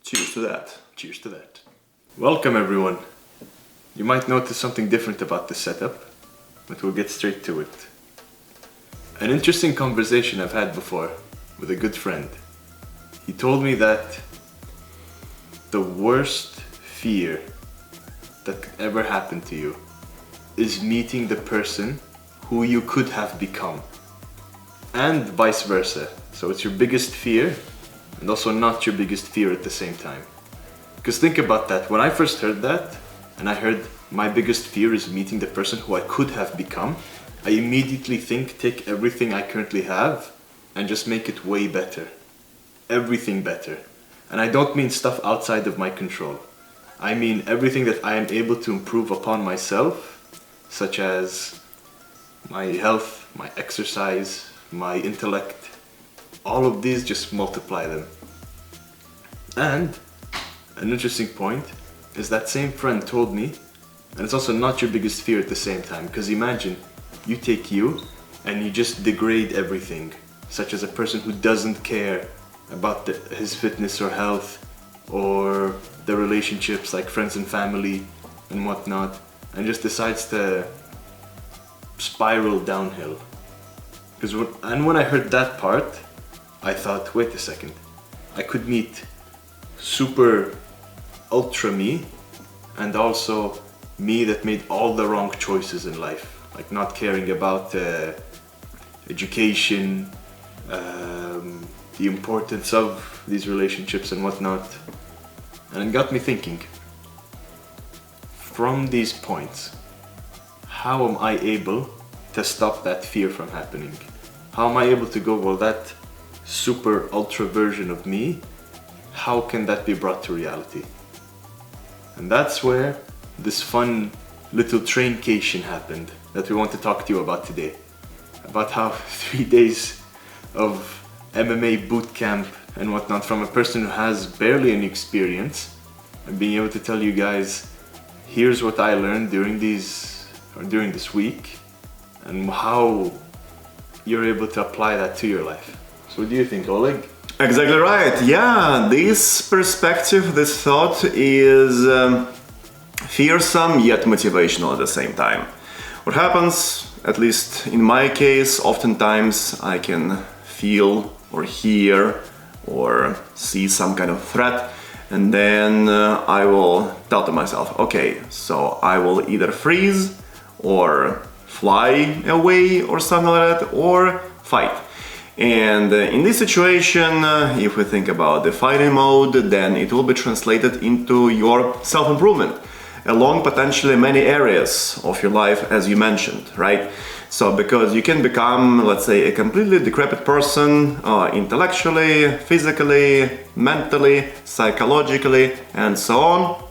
Cheers to that. Cheers to that. Welcome everyone. You might notice something different about this setup, but we'll get straight to it. An interesting conversation I've had before with a good friend. He told me that the worst fear that could ever happen to you is meeting the person who you could have become, and vice versa. So it's your biggest fear and also not your biggest fear at the same time. Because think about that, when I first heard that and I heard my biggest fear is meeting the person who I could have become, I immediately think take everything I currently have and just make it way better. Everything better. And I don't mean stuff outside of my control. I mean everything that I am able to improve upon myself, such as my health, my exercise, my intellect. All of these, just multiply them. And an interesting point is that same friend told me, and it's also not your biggest fear at the same time, because imagine you take you and you just degrade everything, such as a person who doesn't care about his fitness or health or the relationships like friends and family and whatnot, and just decides to spiral downhill. When I heard that part, I thought, wait a second, I could meet super ultra me and also me that made all the wrong choices in life, like not caring about education, the importance of these relationships and whatnot. And it got me thinking, from these points, how am I able to stop that fear from happening? How am I able to go, well, that super ultra version of me, how can that be brought to reality? And that's where this fun little traincation happened that we want to talk to you about today. About how 3 days of MMA boot camp and whatnot from a person who has barely any experience, and being able to tell you guys, here's what I learned during this week, and how you're able to apply that to your life. So what do you think, Oleg? Exactly right. Yeah, this perspective, this thought is fearsome yet motivational at the same time. What happens, at least in my case, oftentimes I can feel or hear or see some kind of threat, and then I will tell to myself, okay, so I will either freeze or fly away or something like that, or fight. And in this situation, if we think about the fighting mode, then it will be translated into your self-improvement along potentially many areas of your life, as you mentioned, right? So because you can become, let's say, a completely decrepit person, intellectually, physically, mentally, psychologically, and so on,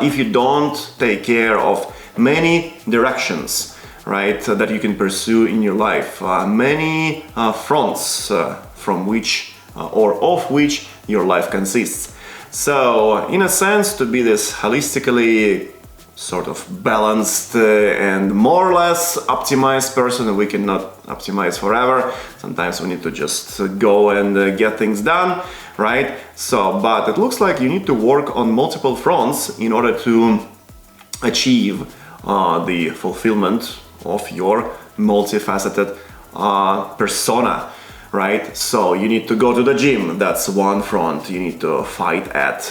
if you don't take care of many directions, right, that you can pursue in your life, many fronts from which or of which your life consists. So, in a sense, to be this holistically sort of balanced and more or less optimized person, we cannot optimize forever. Sometimes we need to just go and get things done, right? So, but it looks like you need to work on multiple fronts in order to achieve the fulfillment of your multifaceted persona, right? So you need to go to the gym, that's one front you need to fight at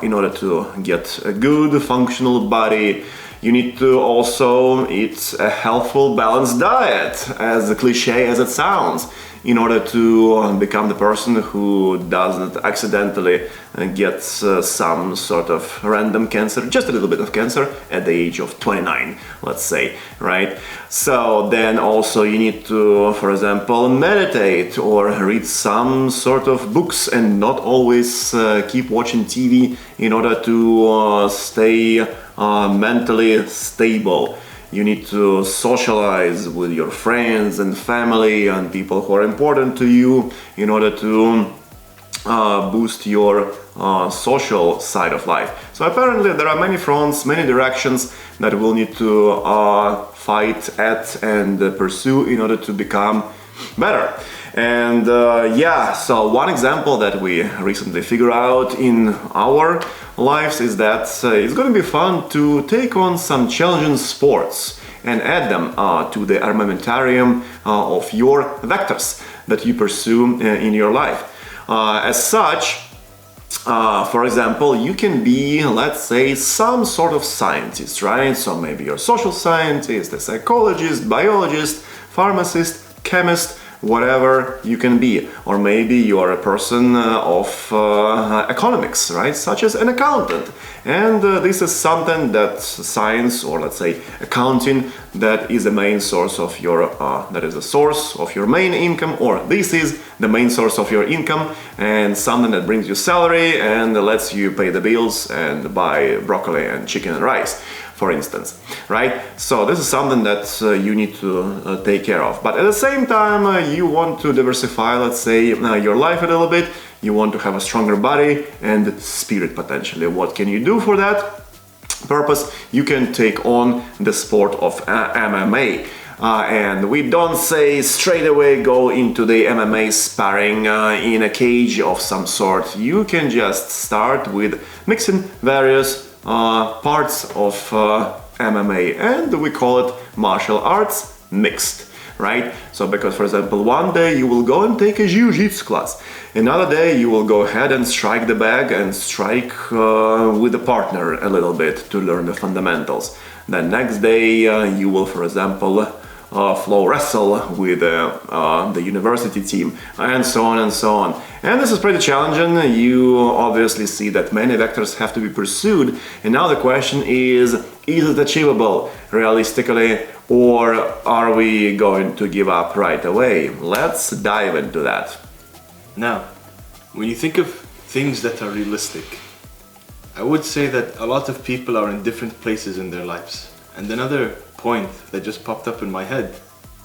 in order to get a good functional body. You need to also eat a healthful, balanced diet, as cliche as it sounds, in order to become the person who doesn't accidentally get some sort of random cancer, just a little bit of cancer at the age of 29, let's say, right? So then also you need to, for example, meditate or read some sort of books and not always keep watching TV in order to stay mentally stable. You need to socialize with your friends and family and people who are important to you in order to boost your social side of life. So apparently there are many fronts, many directions that we'll need to fight at and pursue in order to become better. And so one example that we recently figured out in our lives is that it's going to be fun to take on some challenging sports and add them to the armamentarium of your vectors that you pursue in your life. As such, for example, you can be, let's say, some sort of scientist, right? So maybe you're a social scientist, a psychologist, biologist, pharmacist, chemist, whatever you can be. Or maybe you are a person of economics, right? Such as an accountant. And this is something that science, or let's say accounting, that is the main source of your, that is the source of your main income, or this is the main source of your income, and something that brings you salary and lets you pay the bills and buy broccoli and chicken and rice, for instance, right? So this is something that you need to take care of. But at the same time, you want to diversify, let's say, your life a little bit. You want to have a stronger body and spirit potentially. What can you do for that purpose? You can take on the sport of MMA. And we don't say straight away go into the MMA sparring in a cage of some sort. You can just start with mixing various parts of MMA, and we call it martial arts mixed, right? So because, for example, one day you will go and take a jiu-jitsu class, another day you will go ahead and strike the bag and strike with a partner a little bit to learn the fundamentals. Then next day you will, for example, flow wrestle with the university team, and so on and so on. And this is pretty challenging. You obviously see that many vectors have to be pursued, and now the question is it achievable realistically, or are we going to give up right away? Let's dive into that. Now, when you think of things that are realistic, I would say that a lot of people are in different places in their lives. And another point that just popped up in my head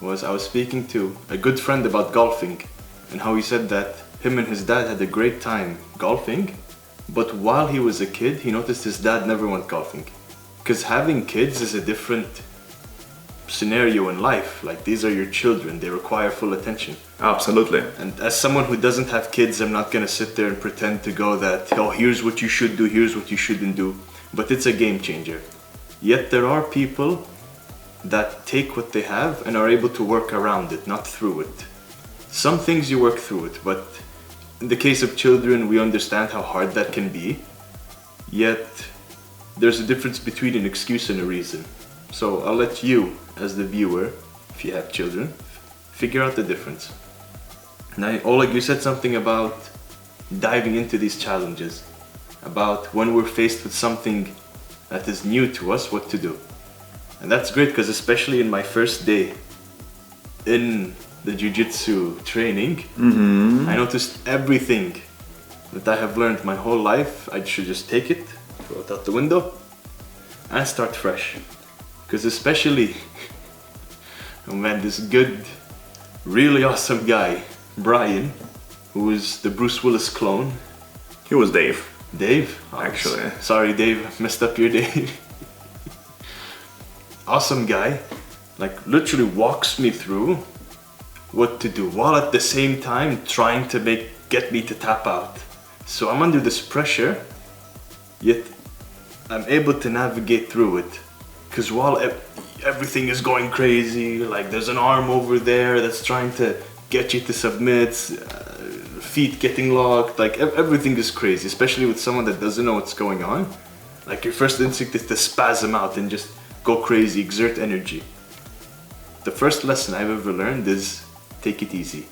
was I was speaking to a good friend about golfing, and how he said that him and his dad had a great time golfing, but while he was a kid he noticed his dad never went golfing, because having kids is a different scenario in life. Like, these are your children, they require full attention. Absolutely. And as someone who doesn't have kids, I'm not gonna sit there and pretend to go that, oh, here's what you should do, here's what you shouldn't do, but it's a game changer. Yet there are people that take what they have and are able to work around it, not through it. Some things you work through it, but in the case of children, we understand how hard that can be. Yet there's a difference between an excuse and a reason. So I'll let you, as the viewer, if you have children, figure out the difference. Now, Oleg, you said something about diving into these challenges, about when we're faced with something that is new to us, what to do. And that's great, because especially in my first day in the jiu-jitsu training, I noticed everything that I have learned my whole life, I should just take it, throw it out the window, and start fresh. Because especially when this good, really awesome guy, Brian, who is the Bruce Willis clone. He was Dave. Dave? Actually. Sorry Dave, messed up your day. Awesome guy, like literally walks me through what to do, while at the same time trying to get me to tap out. So I'm under this pressure, yet I'm able to navigate through it. Because while everything is going crazy, like there's an arm over there that's trying to get you to submit, feet getting locked, like everything is crazy, especially with someone that doesn't know what's going on. Like your first instinct is to spasm out and just go crazy, exert energy. The first lesson I've ever learned is take it easy.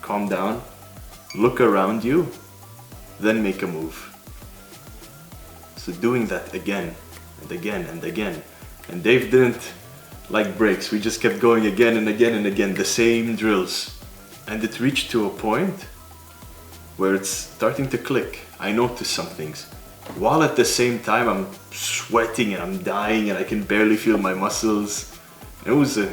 Calm down, look around you, then make a move. So doing that again and again and again. And Dave didn't like breaks, we just kept going again and again and again, the same drills. And it reached to a point where it's starting to click. I noticed some things. While at the same time I'm sweating and I'm dying and I can barely feel my muscles. It was a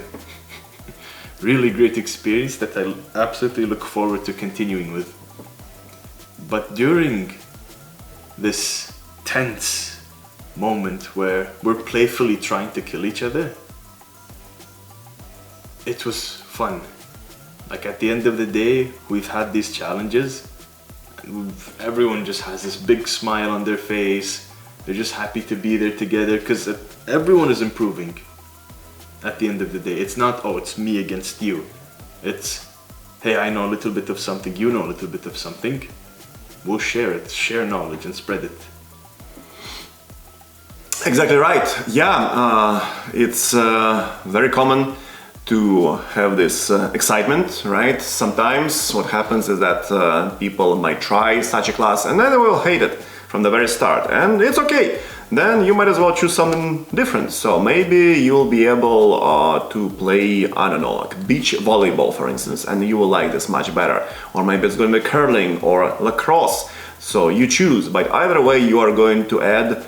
really great experience that I absolutely look forward to continuing with. But during this tense moment where we're playfully trying to kill each other, it was fun. Like at the end of the day, we've had these challenges, and everyone just has this big smile on their face. They're just happy to be there together because everyone is improving. At the end of the day, it's not, oh, it's me against you. It's, hey, I know a little bit of something, you know a little bit of something. We'll share it, share knowledge and spread it. Exactly right. Yeah, it's very common to have this excitement, right? Sometimes what happens is that people might try such a class and then they will hate it from the very start, and it's okay. Then you might as well choose something different. So maybe you'll be able to play, I don't know, like beach volleyball, for instance, and you will like this much better. Or maybe it's going to be curling or lacrosse. So you choose, but either way you are going to add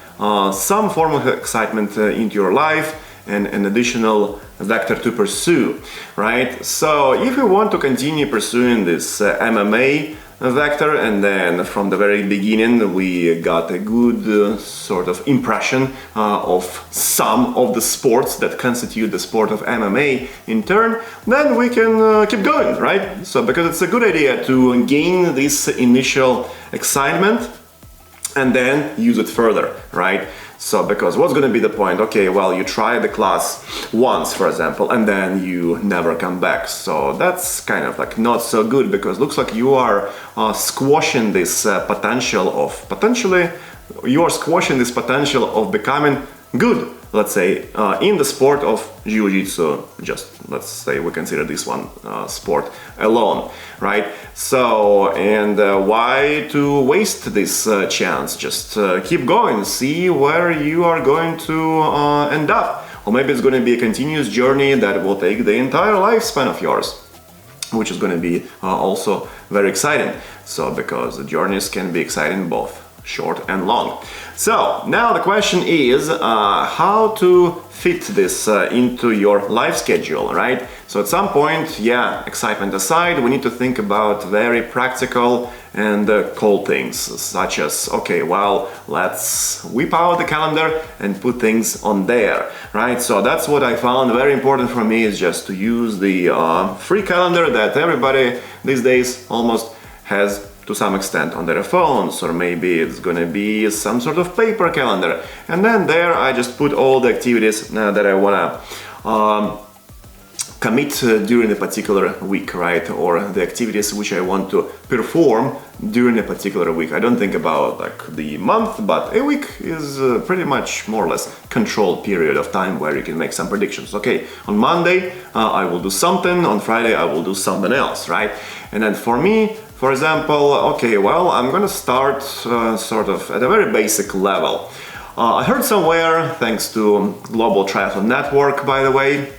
some form of excitement into your life and an additional vector to pursue, right? So if you want to continue pursuing this MMA vector, and then from the very beginning we got a good sort of impression of some of the sports that constitute the sport of MMA in turn, then we can keep going, right? So because it's a good idea to gain this initial excitement and then use it further, right? So because what's going to be the point? Okay, well, you try the class once, for example, and then you never come back. So that's kind of like not so good, because looks like you are squashing this potential of becoming good, let's say, in the sport of jiu-jitsu. Just let's say we consider this one sport alone, right? So, and why to waste this chance? Just keep going, see where you are going to end up. Or maybe it's going to be a continuous journey that will take the entire lifespan of yours, which is going to be also very exciting. So, because the journeys can be exciting both short and long. So now the question is how to fit this into your life schedule, right? So at some point, yeah, excitement aside, we need to think about very practical and cold things, such as, okay, well, let's whip out the calendar and put things on there, right? So that's what I found very important for me, is just to use the free calendar that everybody these days almost has to some extent on their phones, or maybe it's gonna be some sort of paper calendar, and then there I just put all the activities that I wanna commit during a particular week, right? Or the activities which I want to perform during a particular week. I don't think about like the month, but a week is pretty much more or less controlled period of time where you can make some predictions. Okay, on Monday I will do something, on Friday I will do something else, right? And then for me, for example, okay, well, I'm gonna start sort of at a very basic level. I heard somewhere, thanks to Global Triathlon Network, by the way,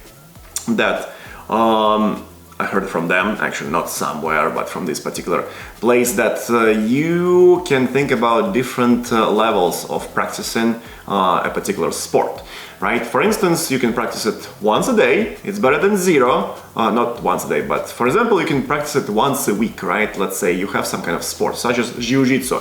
that I heard from them, actually not somewhere, but from this particular place, that you can think about different levels of practicing a particular sport, right? For instance, you can practice it once a day, it's better than zero, not once a day, but for example, you can practice it once a week, right? Let's say you have some kind of sport, such as jiu-jitsu.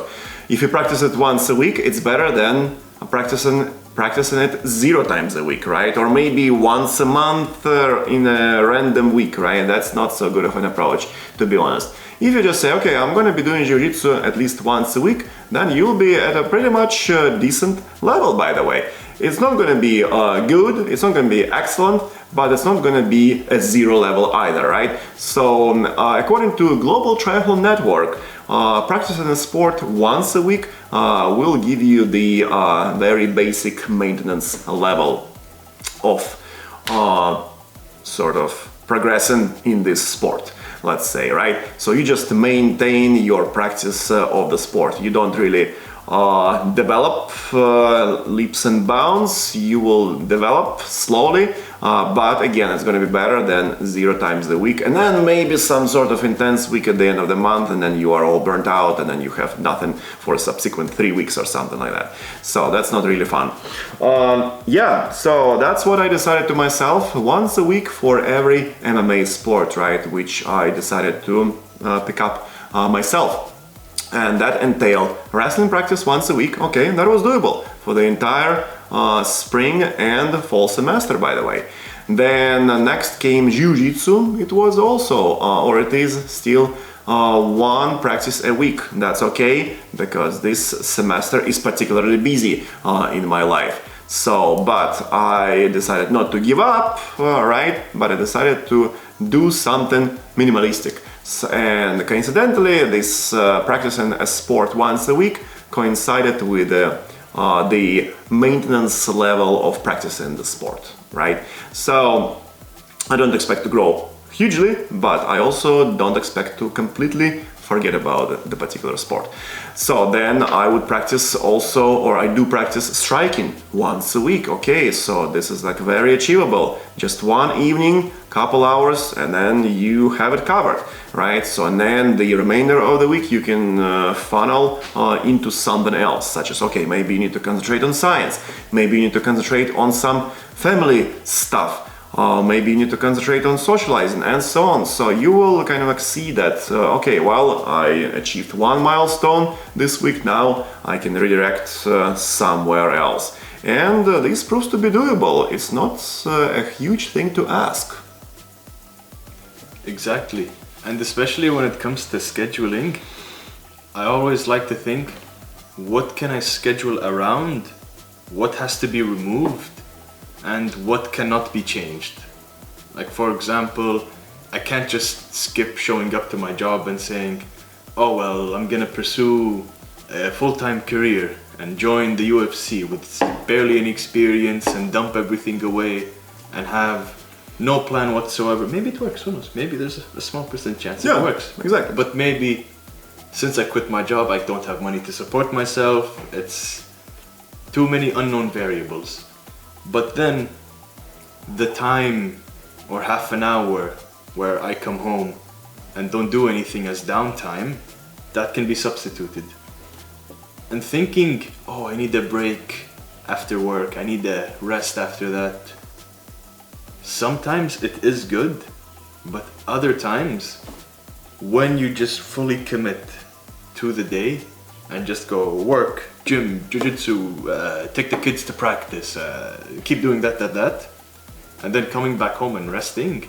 If you practice it once a week, it's better than practicing it 0 times a week, right? Or maybe once a month in a random week, right? That's not so good of an approach, to be honest. If you just say, okay, I'm gonna be doing jiu-jitsu at least once a week, then you'll be at a pretty much decent level, by the way. It's not gonna be good, it's not gonna be excellent, but it's not gonna be a 0 level either, right? So, according to Global Triathlon Network, practicing a sport once a week will give you the very basic maintenance level of sort of progressing in this sport, let's say, right? So you just maintain your practice of the sport. You don't really develop leaps and bounds. You will develop slowly, but again, it's going to be better than 0 times a week, and then maybe some sort of intense week at the end of the month, and then you are all burnt out, and then you have nothing for subsequent 3 weeks or something like that. So that's not really fun. Yeah, so that's what I decided to myself, once a week for every MMA sport, right, which I decided to pick up myself. And that entailed wrestling practice once a week. Okay, that was doable for the entire spring and fall semester, by the way. Then next came Jiu-Jitsu. It was also, or it is still, one practice a week. That's okay, because this semester is particularly busy in my life. So, but I decided not to give up, right? But I decided to do something minimalistic. And coincidentally, this practicing a sport once a week coincided with the maintenance level of practicing the sport, right? So I don't expect to grow hugely, but I also don't expect to completely forget about the particular sport. So then I would practice also, or I do practice striking once a week. Okay, so this is like very achievable. Just one evening, couple hours, and then you have it covered, right? So and then the remainder of the week you can funnel into something else, such as, okay, maybe you need to concentrate on science, maybe you need to concentrate on some family stuff, maybe you need to concentrate on socializing and so on. So you will kind of see that, okay, well, I achieved one milestone this week, now I can redirect somewhere else. And this proves to be doable. It's not a huge thing to ask. Exactly. And especially when it comes to scheduling, I always like to think, what can I schedule around? What has to be removed? And what cannot be changed? Like, for example, I can't just skip showing up to my job and saying, oh well, I'm gonna pursue a full-time career and join the UFC with barely any experience and dump everything away and have no plan whatsoever. Maybe it works, who knows? Maybe there's a small percent chance it works. Exactly. But maybe since I quit my job, I don't have money to support myself. It's too many unknown variables. But then the time or half an hour where I come home and don't do anything as downtime, that can be substituted. And thinking, oh, I need a break after work, I need a rest after that. Sometimes it is good, but other times, when you just fully commit to the day and just go work, gym, jiu-jitsu, take the kids to practice, keep doing that, and then coming back home and resting,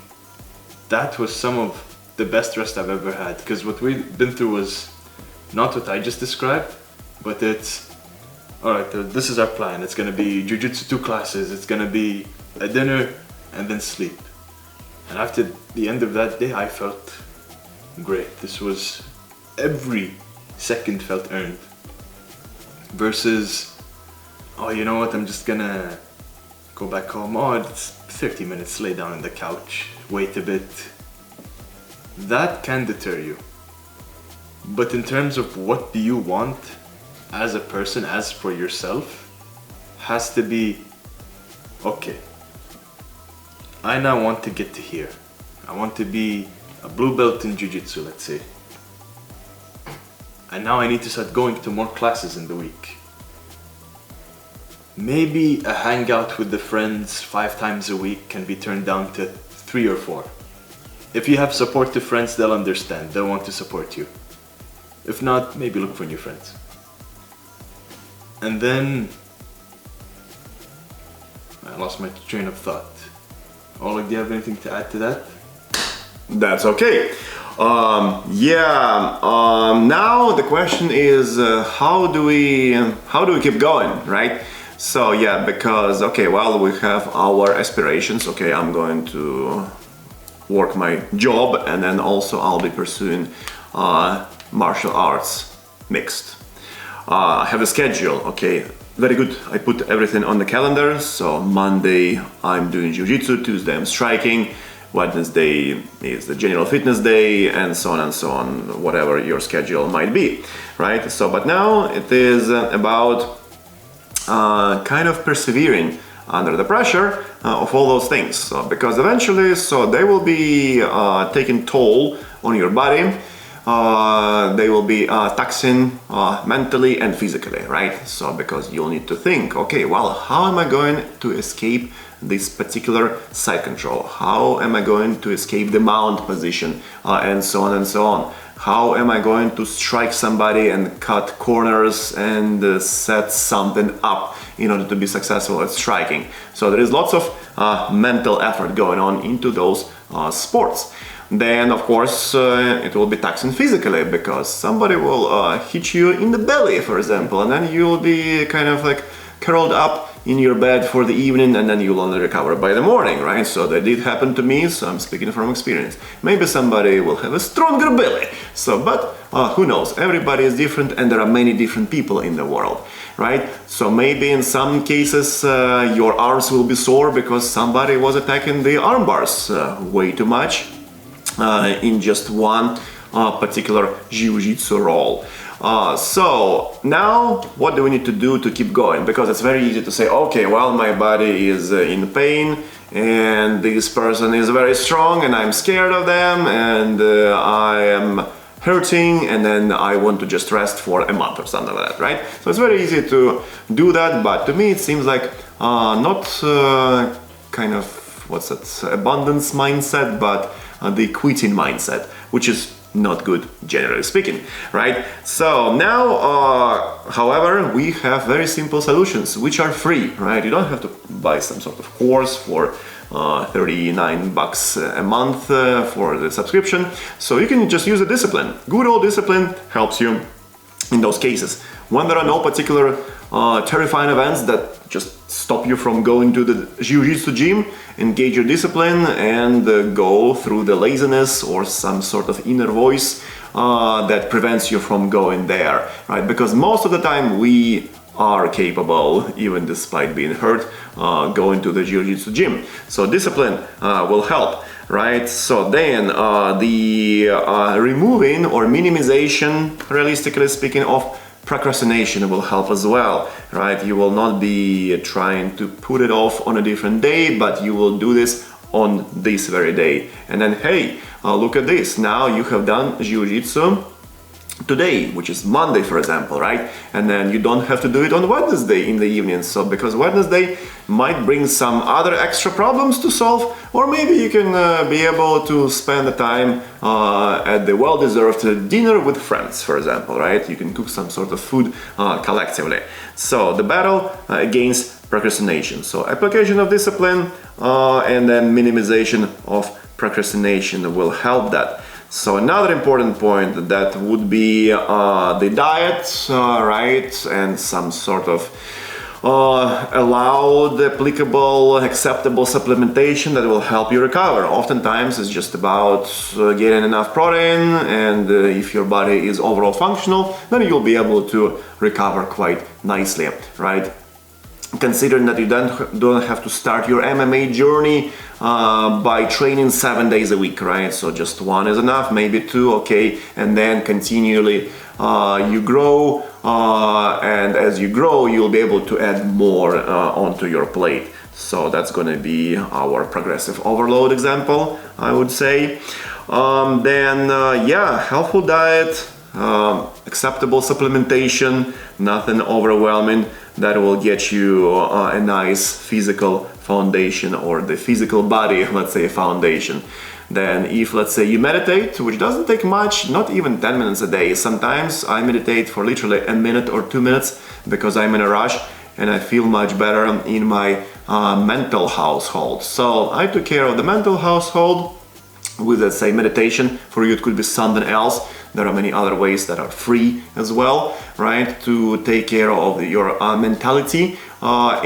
that was some of the best rest I've ever had. Because what we've been through was not what I just described, but it's, alright, this is our plan. It's gonna be jiu-jitsu 2 classes, it's gonna be a dinner, and then sleep. And after the end of that day, I felt great. This was, every second felt earned. Versus, oh, you know what, I'm just gonna go back home. Oh, it's 30 minutes, lay down on the couch, wait a bit. That can deter you. But in terms of what do you want as a person, as for yourself, has to be, okay, I now want to get to here. I want to be a blue belt in jiu-jitsu, let's say. And now I need to start going to more classes in the week. Maybe a hangout with the friends 5 times a week can be turned down to 3 or 4. If you have supportive friends, they'll understand, they'll want to support you. If not, maybe look for new friends. And then, I lost my train of thought. Oleg, do you have anything to add to that? That's okay. Now the question is, how do we keep going, right? So yeah, because, okay, well, we have our aspirations. Okay, I'm going to work my job, and then also I'll be pursuing martial arts mixed. I have a schedule, okay, very good. I put everything on the calendar. So Monday I'm doing jiu-jitsu, Tuesday I'm striking, Wednesday is the general fitness day, and so on, whatever your schedule might be, right? So, but now it is about kind of persevering under the pressure of all those things. So, because eventually, so they will be taking toll on your body. They will be taxing mentally and physically, right? So, because you'll need to think, okay, well, how am I going to escape this particular side control? How am I going to escape the mount position, and so on and so on? How am I going to strike somebody and cut corners and set something up in order to be successful at striking? So there is lots of mental effort going on into those sports. Then of course it will be taxing physically, because somebody will hit you in the belly, for example, and then you'll be kind of like curled up in your bed for the evening, and then you'll only recover by the morning, right? So that did happen to me, so I'm speaking from experience. Maybe somebody will have a stronger belly, but who knows? Everybody is different, and there are many different people in the world, right? So maybe in some cases your arms will be sore because somebody was attacking the arm bars way too much in just one particular jiu-jitsu roll. So now what do we need to do to keep going? Because it's very easy to say, okay, well, my body is in pain and this person is very strong and I'm scared of them and I am hurting and then I want to just rest for a month or something like that, right? So it's very easy to do that, but to me it seems like not kind of, what's that, abundance mindset, but the quitting mindset, which is not good, generally speaking, right? So now, however, we have very simple solutions which are free, right? You don't have to buy some sort of course for $39 a month for the subscription. So you can just use a discipline. Good old discipline helps you in those cases. When there are no particular terrifying events that just stop you from going to the jiu-jitsu gym, engage your discipline and go through the laziness or some sort of inner voice that prevents you from going there, right? Because most of the time we are capable, even despite being hurt, going to the jiu-jitsu gym. So discipline will help, right? So then the removing or minimization, realistically speaking, of procrastination will help as well, right? You will not be trying to put it off on a different day, but you will do this on this very day. And then, hey, look at this. Now you have done jiu-jitsu today, which is Monday, for example, right? And then you don't have to do it on Wednesday in the evening. So because Wednesday might bring some other extra problems to solve, or maybe you can be able to spend the time at the well-deserved dinner with friends, for example, right? You can cook some sort of food collectively. So the battle against procrastination. So application of discipline and then minimization of procrastination will help that. So another important point that would be the diet, right, and some sort of allowed, applicable, acceptable supplementation that will help you recover. Oftentimes it's just about getting enough protein, and if your body is overall functional, then you'll be able to recover quite nicely, right? Considering that you don't have to start your MMA journey by training 7 days a week, right? So just one is enough, maybe two, okay, and then continually you grow, and as you grow, you'll be able to add more onto your plate. So that's going to be our progressive overload example, I would say. Yeah, healthful diet, acceptable supplementation, nothing overwhelming, that will get you a nice physical foundation, or the physical body, let's say, foundation. Then if, let's say, you meditate, which doesn't take much, not even 10 minutes a day. Sometimes I meditate for literally a minute or 2 minutes because I'm in a rush and I feel much better in my mental household. So I took care of the mental household with, let's say, meditation. For you it could be something else. There are many other ways that are free as well, right, to take care of your mentality or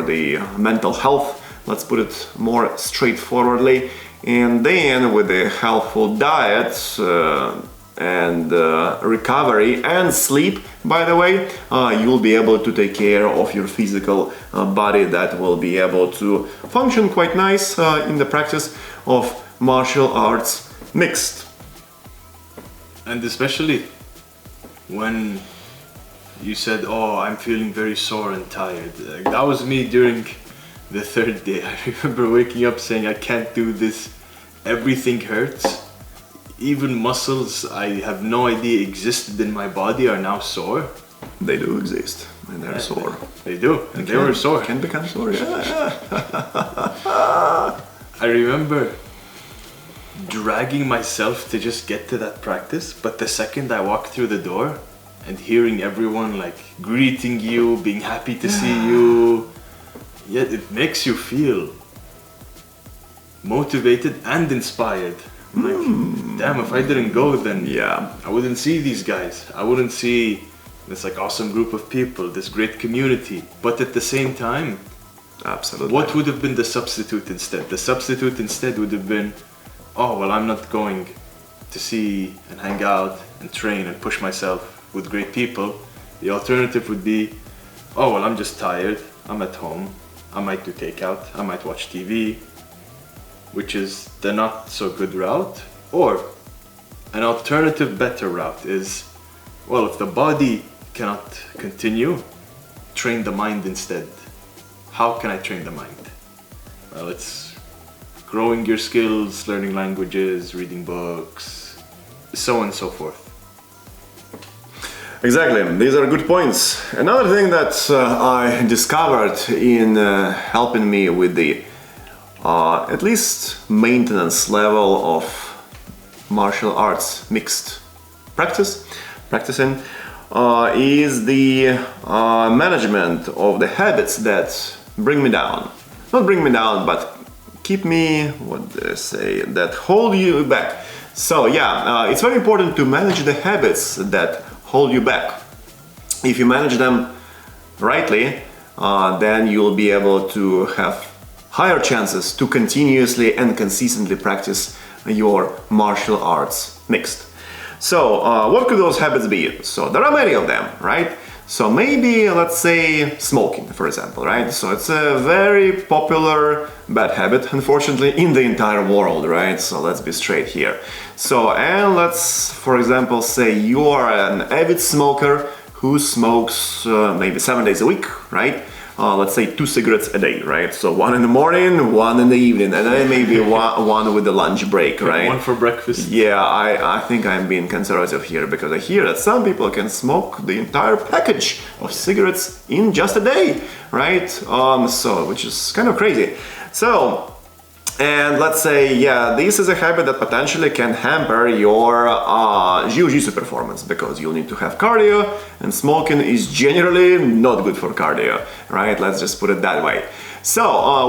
the mental health, let's put it more straightforwardly. And then with a healthful diet and recovery and sleep, by the way, you'll be able to take care of your physical body that will be able to function quite nice in the practice of martial arts mixed. And especially when you said, oh, I'm feeling very sore and tired. That was me during the third day. I remember waking up saying, I can't do this. Everything hurts. Even muscles I have no idea existed in my body are now sore. They do exist, and they're sore. They do, and they were sore. Can become sore, yeah. I remember dragging myself to just get to that practice, but the second I walked through the door and hearing everyone like greeting you, being happy to see you, yet it makes you feel motivated and inspired. I'm like, damn, if I didn't go, then Yeah. I wouldn't see these guys. I wouldn't see this like awesome group of people, this great community. But at the same time, Absolutely. what would have been the substitute instead? The substitute instead would have been, oh, well, I'm not going to see and hang out and train and push myself with great people. The alternative would be, oh, well, I'm just tired. I'm at home. I might do takeout. I might watch TV, which is the not so good route. Or an alternative, better route is, well, if the body cannot continue, train the mind instead. How can I train the mind? Well, it's growing your skills, learning languages, reading books, so on and so forth. Exactly, these are good points. Another thing that I discovered in helping me with the at least maintenance level of martial arts mixed practicing is the management of the habits that bring me down. Not bring me down, but keep me, what do I say, that hold you back. So yeah, it's very important to manage the habits that hold you back. If you manage them rightly, then you'll be able to have higher chances to continuously and consistently practice your martial arts mixed. So what could those habits be? So there are many of them, right? So maybe, let's say, smoking, for example, right? So it's a very popular bad habit, unfortunately, in the entire world, right? So let's be straight here. So, and let's, for example, say you are an avid smoker who smokes maybe 7 days a week, right? Let's say 2 cigarettes a day, right? So 1 in the morning, 1 in the evening, and then maybe one with the lunch break, right? 1 for breakfast. Yeah, I think I'm being conservative here because I hear that some people can smoke the entire package of cigarettes in just a day, right? So, which is kind of crazy. So, and let's say, yeah, this is a habit that potentially can hamper your jiu-jitsu performance because you'll need to have cardio, and smoking is generally not good for cardio, right? Let's just put it that way. So,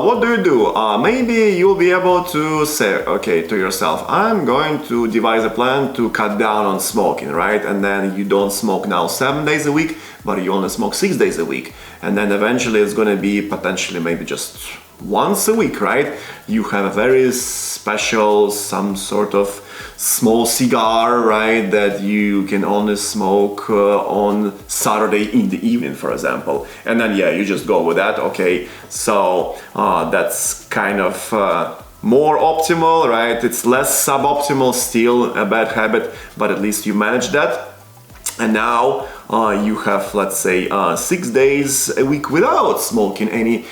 what do? Maybe you'll be able to say, okay, to yourself, I'm going to devise a plan to cut down on smoking, right? And then you don't smoke now 7 days a week, but you only smoke 6 days a week. And then eventually it's going to be potentially maybe just once a week, right? You have a very special, some sort of small cigar, right, that you can only smoke on Saturday in the evening, for example. And then, yeah, you just go with that, okay? So that's kind of more optimal, right? It's less suboptimal, still a bad habit, but at least you manage that. And now you have, let's say, 6 days a week without smoking any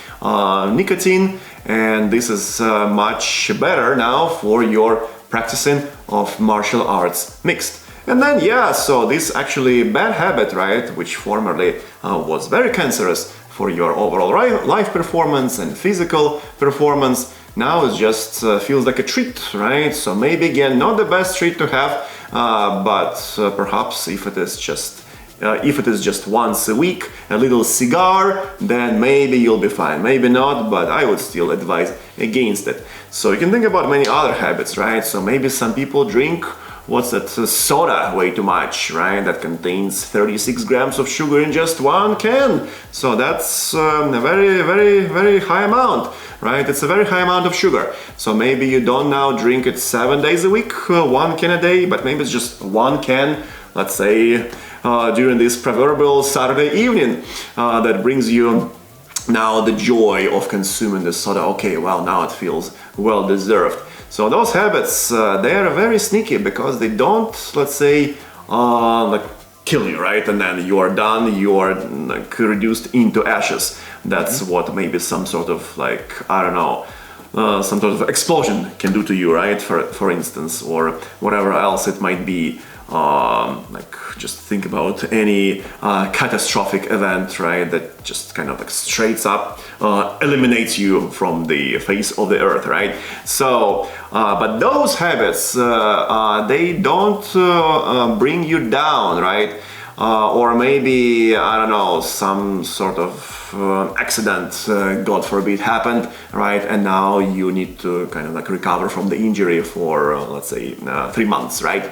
nicotine, and this is much better now for your practicing of martial arts mixed. And then, yeah, so this actually bad habit, right, which formerly was very cancerous for your overall life performance and physical performance, now it just feels like a treat, right? So maybe again, not the best treat to have, but perhaps if it is just once a week, a little cigar, then maybe you'll be fine. Maybe not, but I would still advise against it. So you can think about many other habits, right? So maybe some people drink, what's that, soda way too much, right? That contains 36 grams of sugar in just 1 can. So that's a very, very, very high amount, right? It's a very high amount of sugar. So maybe you don't now drink it 7 days a week, 1 can a day, but maybe it's just 1 can, let's say, during this proverbial Saturday evening that brings you now the joy of consuming the soda. Okay, well, now it feels well deserved. So those habits, they are very sneaky because they don't, let's say, like kill you, right? And then you are done, you are like reduced into ashes. That's what maybe some sort of like, I don't know, some sort of explosion can do to you, right? For instance, or whatever else it might be. Like just think about any catastrophic event, right, that just kind of like straight up eliminates you from the face of the earth, right? So, but those habits, they don't bring you down, right? or maybe, I don't know, some sort of accident, God forbid, happened, right? And now you need to kind of like recover from the injury for, let's say, 3 months, right?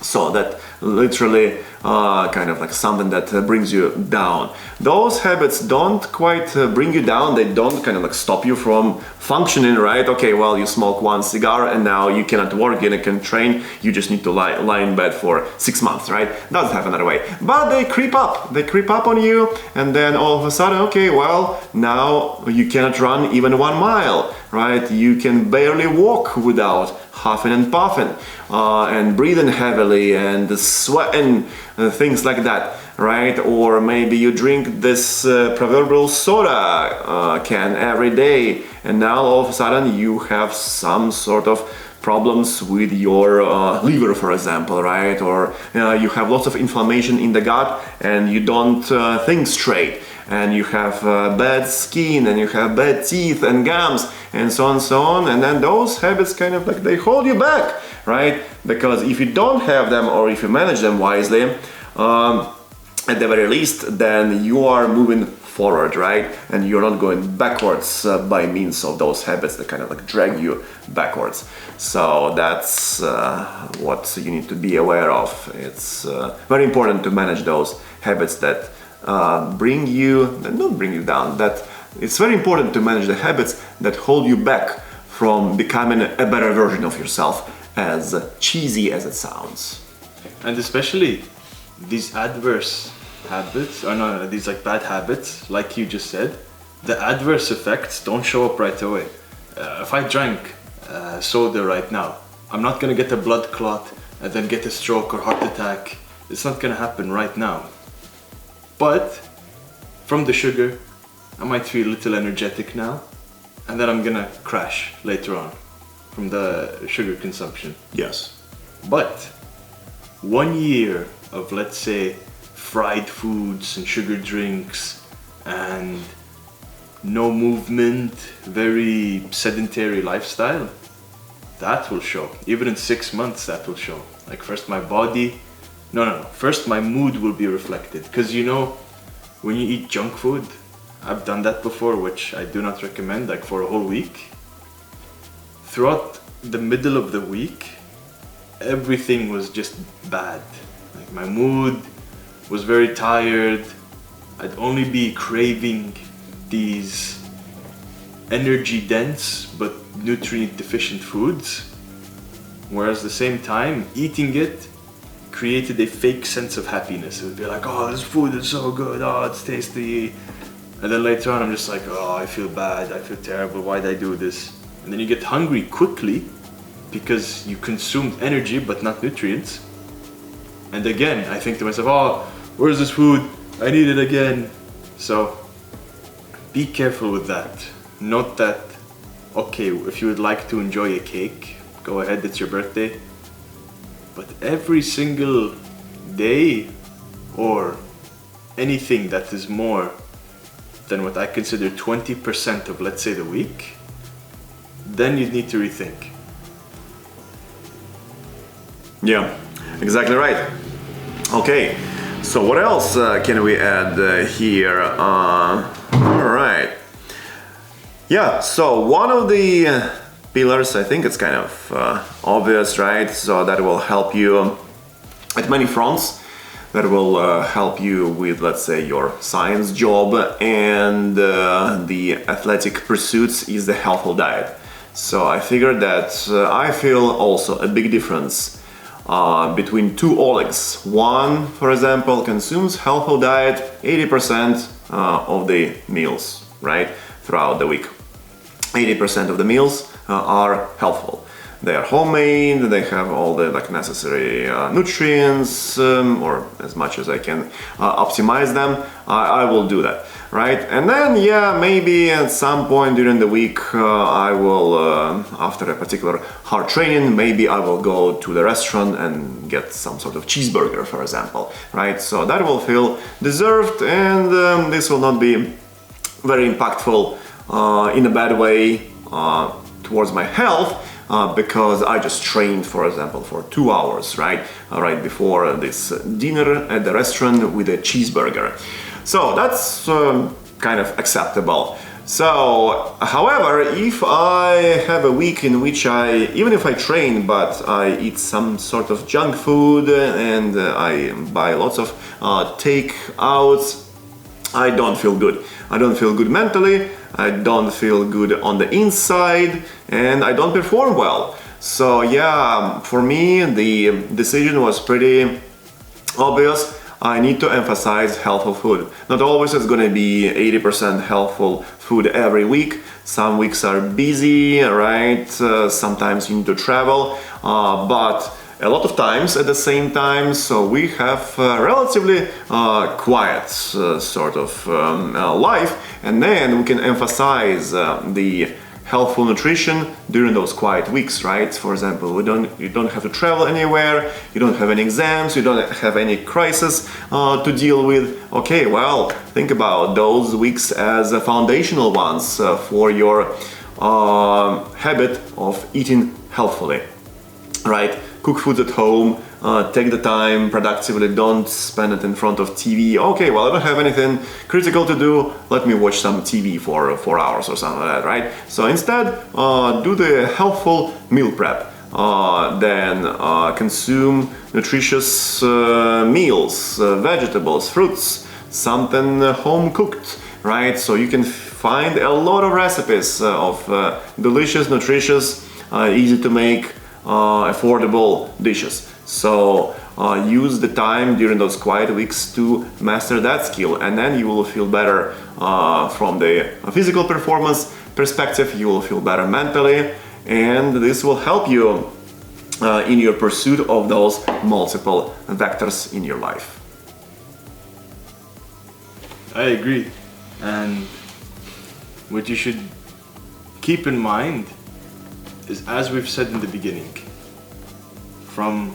So that literally kind of like something that brings you down. Those habits don't quite bring you down. They don't kind of like stop you from functioning, right? Okay, well, you smoke 1 cigar and now you cannot work, you can train. You just need to lie in bed for 6 months, right? Doesn't happen that way. But they creep up. They creep up on you, and then all of a sudden, okay, well, now you cannot run even 1 mile, right? You can barely walk without huffing and puffing and breathing heavily and sweating, things like that, right? Or maybe you drink this proverbial soda can every day, and now all of a sudden you have some sort of problems with your liver, for example, right? Or you have lots of inflammation in the gut and you don't think straight, and you have bad skin, and you have bad teeth and gums, and so on and so on. And then those habits kind of like, they hold you back, right? Because if you don't have them, or if you manage them wisely, at the very least, then you are moving forward, right? And you're not going backwards by means of those habits that kind of like drag you backwards. So that's what you need to be aware of. It's very important to manage those habits that not bring you down. That it's very important to manage the habits that hold you back from becoming a better version of yourself, as cheesy as it sounds. And especially these adverse habits, or no, these like bad habits, like you just said, the adverse effects don't show up right away. If I drank soda right now, I'm not gonna get a blood clot and then get a stroke or heart attack. It's not gonna happen right now. But from the sugar, I might feel a little energetic now, and then I'm gonna crash later on from the sugar consumption. Yes. But 1 year of, let's say, fried foods and sugar drinks and no movement, very sedentary lifestyle, that will show. Even in 6 months, that will show. Like first my body, first my mood will be reflected. Because you know, when you eat junk food, I've done that before, which I do not recommend, like for a whole week. Throughout the middle of the week, everything was just bad. Like my mood was very tired. I'd only be craving these energy dense but nutrient deficient foods, whereas at the same time eating it created a fake sense of happiness. It would be like, oh, this food is so good, oh, it's tasty, and then later on I'm just like, oh, I feel bad, I feel terrible, why'd I do this? And then you get hungry quickly because you consumed energy but not nutrients, and again I think to myself, oh, where's this food? I need it again. So be careful with that. Note that, okay, if you would like to enjoy a cake, go ahead, it's your birthday. But every single day, or anything that is more than what I consider 20% of, let's say, the week, then you need to rethink. Yeah, exactly right. Okay, so what else can we add here? All right. Yeah, so one of the pillars, I think it's kind of obvious, right? So that will help you at many fronts. That will help you with, let's say, your science job and the athletic pursuits is the healthful diet. So I figured that I feel also a big difference between two Olegs. One, for example, consumes healthful diet 80% of the meals, right, throughout the week. 80% of the meals are healthful. They are homemade, they have all the necessary nutrients, or as much as I can optimize them, I will do that, right? And then, yeah, maybe at some point during the week I will, after a particular hard training, maybe I will go to the restaurant and get some sort of cheeseburger, for example, right? So that will feel deserved, and this will not be very impactful in a bad way towards my health. because I just trained, for example, for 2 hours, right? Right before this dinner at the restaurant with a cheeseburger. So that's kind of acceptable. So, however, if I have a week in which even if I train, but I eat some sort of junk food and I buy lots of takeouts, I don't feel good. I don't feel good mentally, I don't feel good on the inside, and I don't perform well. So yeah, for me, the decision was pretty obvious. I need to emphasize healthful food. Not always it's gonna be 80% healthful food every week. Some weeks are busy, right? Sometimes you need to travel, but a lot of times at the same time, so we have relatively quiet sort of life, and then we can emphasize the healthful nutrition during those quiet weeks, right? For example, you don't have to travel anywhere, you don't have any exams, you don't have any crisis to deal with. Okay, well, think about those weeks as foundational ones for your habit of eating healthfully, right? Cook food at home, take the time productively, don't spend it in front of TV. Okay, well, I don't have anything critical to do, let me watch some TV for 4 hours or something like that, right? So instead, do the healthful meal prep, then consume nutritious meals, vegetables, fruits, something home cooked, right? So you can find a lot of recipes of delicious, nutritious, easy to make, affordable dishes. So use the time during those quiet weeks to master that skill, and then you will feel better from the physical performance perspective, you will feel better mentally, and this will help you in your pursuit of those multiple vectors in your life. I agree. And what you should keep in mind is, as we've said in the beginning, from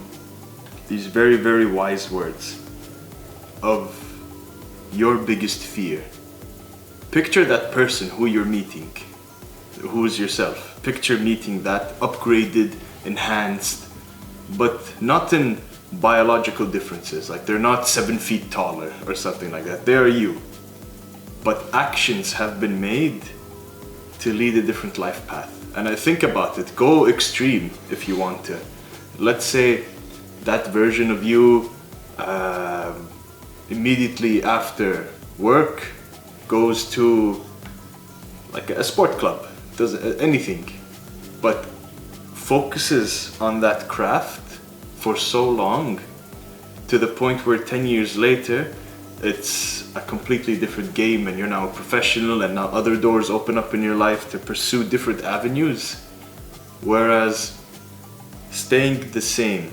these very, very wise words of your biggest fear. Picture that person who you're meeting, who is yourself. Picture meeting that upgraded, enhanced, but not in biological differences, like they're not 7 feet taller or something like that. They are you. But actions have been made to lead a different life path. And I think about it, go extreme if you want to. Let's say that version of you immediately after work goes to like a sport club, does anything, but focuses on that craft for so long to the point where 10 years later it's a completely different game and you're now a professional, and now other doors open up in your life to pursue different avenues. Whereas staying the same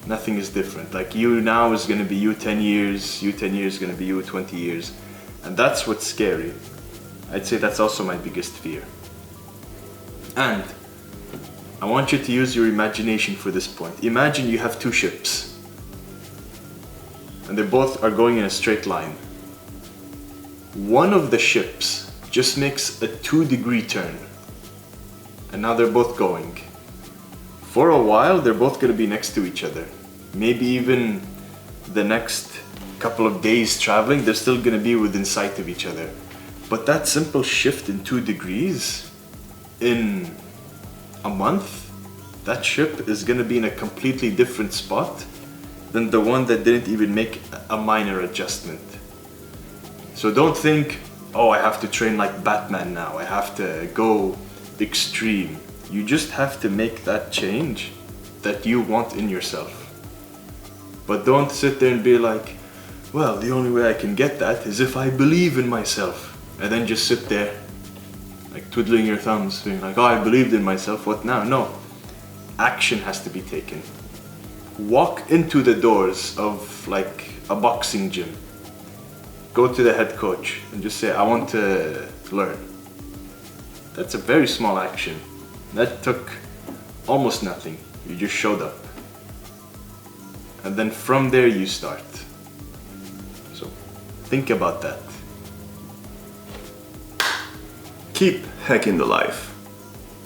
nothing is different. Like you now is going to be you 10 years, you 10 years is going to be you 20 years. And that's what's scary. I'd say that's also my biggest fear. And I want you to use your imagination for this point. Imagine you have two ships and they both are going in a straight line. One of the ships just makes a 2-degree turn and now they're both going. For a while they're both going to be next to each other. Maybe even the next couple of days traveling, they're still going to be within sight of each other. But that simple shift in 2 degrees in a month, that ship is going to be in a completely different spot than the one that didn't even make a minor adjustment. So don't think, oh, I have to train like Batman now, I have to go extreme. You just have to make that change that you want in yourself. But don't sit there and be like, well, the only way I can get that is if I believe in myself. And then just sit there, like twiddling your thumbs, being like, oh, I believed in myself, what now? No, action has to be taken. Walk into the doors of like a boxing gym. Go to the head coach and just say, I want to learn. That's a very small action. That took almost nothing. You just showed up. And then from there you start. So think about that. Keep hacking the life.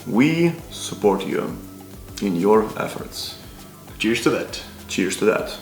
We support you in your efforts. Cheers to that. Cheers to that.